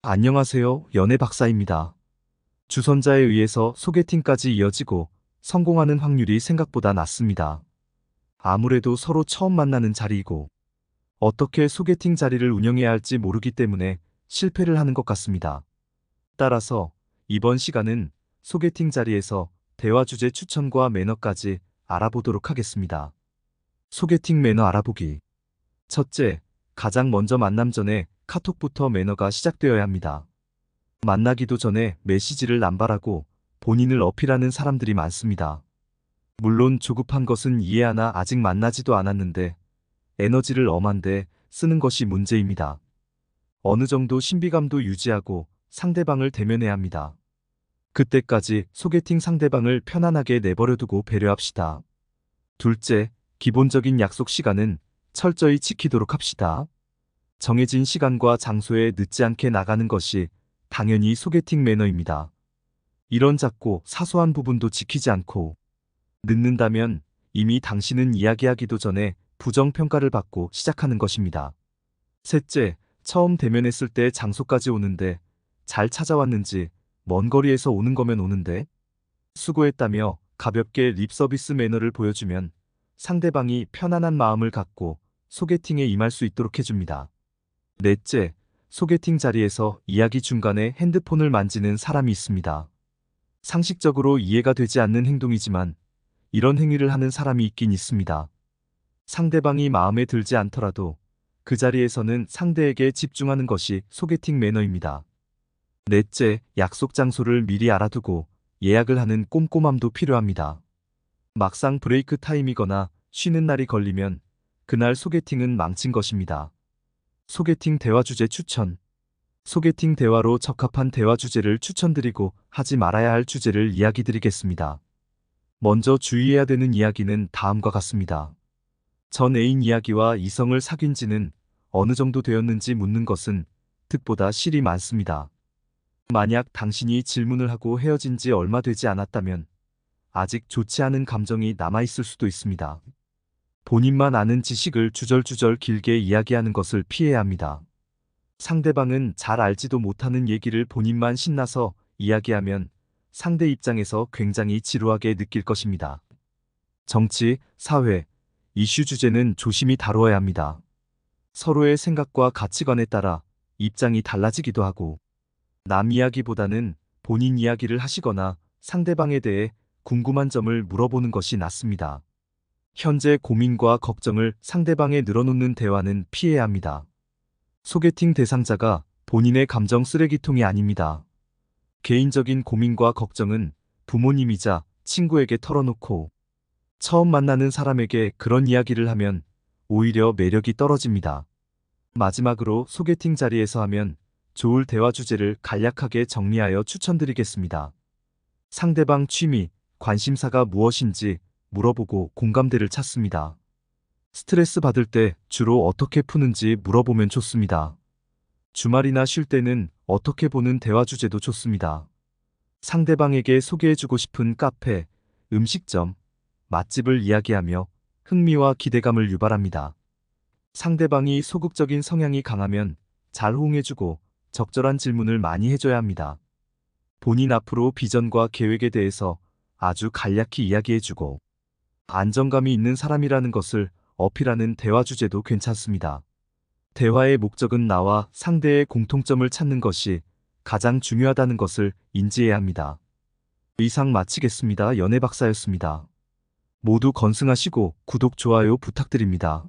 안녕하세요. 연애 박사입니다. 주선자에 의해서 소개팅까지 이어지고 성공하는 확률이 생각보다 낮습니다. 아무래도 서로 처음 만나는 자리이고 어떻게 소개팅 자리를 운영해야 할지 모르기 때문에 실패를 하는 것 같습니다. 따라서 이번 시간은 소개팅 자리에서 대화 주제 추천과 매너까지 알아보도록 하겠습니다. 소개팅 매너 알아보기. 첫째, 가장 먼저 만남 전에 카톡부터 매너가 시작되어야 합니다. 만나기도 전에 메시지를 남발하고 본인을 어필하는 사람들이 많습니다. 물론 조급한 것은 이해하나 아직 만나지도 않았는데 에너지를 엄한데 쓰는 것이 문제입니다. 어느 정도 신비감도 유지하고 상대방을 대면해야 합니다. 그때까지 소개팅 상대방을 편안하게 내버려두고 배려합시다. 둘째, 기본적인 약속 시간은 철저히 지키도록 합시다. 정해진 시간과 장소에 늦지 않게 나가는 것이 당연히 소개팅 매너입니다. 이런 작고 사소한 부분도 지키지 않고 늦는다면 이미 당신은 이야기하기도 전에 부정평가를 받고 시작하는 것입니다. 셋째, 처음 대면했을 때 장소까지 오는데 잘 찾아왔는지 먼 거리에서 오는 거면 오는데 수고했다며 가볍게 립서비스 매너를 보여주면 상대방이 편안한 마음을 갖고 소개팅에 임할 수 있도록 해줍니다. 넷째, 소개팅 자리에서 이야기 중간에 핸드폰을 만지는 사람이 있습니다. 상식적으로 이해가 되지 않는 행동이지만 이런 행위를 하는 사람이 있긴 있습니다. 상대방이 마음에 들지 않더라도 그 자리에서는 상대에게 집중하는 것이 소개팅 매너입니다. 넷째, 약속 장소를 미리 알아두고 예약을 하는 꼼꼼함도 필요합니다. 막상 브레이크 타임이거나 쉬는 날이 걸리면 그날 소개팅은 망친 것입니다. 소개팅 대화 주제 추천. 소개팅 대화로 적합한 대화 주제를 추천드리고 하지 말아야 할 주제를 이야기 드리겠습니다. 먼저 주의해야 되는 이야기는 다음과 같습니다. 전 애인 이야기와 이성을 사귄 지는 어느 정도 되었는지 묻는 것은 득보다 실이 많습니다. 만약 당신이 질문을 하고 헤어진 지 얼마 되지 않았다면 아직 좋지 않은 감정이 남아있을 수도 있습니다. 본인만 아는 지식을 주절주절 길게 이야기하는 것을 피해야 합니다. 상대방은 잘 알지도 못하는 얘기를 본인만 신나서 이야기하면 상대 입장에서 굉장히 지루하게 느낄 것입니다. 정치, 사회, 이슈 주제는 조심히 다루어야 합니다. 서로의 생각과 가치관에 따라 입장이 달라지기도 하고 남 이야기보다는 본인 이야기를 하시거나 상대방에 대해 궁금한 점을 물어보는 것이 낫습니다. 현재 고민과 걱정을 상대방에 늘어놓는 대화는 피해야 합니다. 소개팅 대상자가 본인의 감정 쓰레기통이 아닙니다. 개인적인 고민과 걱정은 부모님이자 친구에게 털어놓고 처음 만나는 사람에게 그런 이야기를 하면 오히려 매력이 떨어집니다. 마지막으로 소개팅 자리에서 하면 좋을 대화 주제를 간략하게 정리하여 추천드리겠습니다. 상대방 취미, 관심사가 무엇인지 물어보고 공감대를 찾습니다. 스트레스 받을 때 주로 어떻게 푸는지 물어보면 좋습니다. 주말이나 쉴 때는 어떻게 보는 대화 주제도 좋습니다. 상대방에게 소개해주고 싶은 카페, 음식점, 맛집을 이야기하며 흥미와 기대감을 유발합니다. 상대방이 소극적인 성향이 강하면 잘 호응해주고 적절한 질문을 많이 해줘야 합니다. 본인 앞으로 비전과 계획에 대해서 아주 간략히 이야기해주고 안정감이 있는 사람이라는 것을 어필하는 대화 주제도 괜찮습니다. 대화의 목적은 나와 상대의 공통점을 찾는 것이 가장 중요하다는 것을 인지해야 합니다. 이상 마치겠습니다. 연애박사였습니다. 모두 건승하시고 구독, 좋아요 부탁드립니다.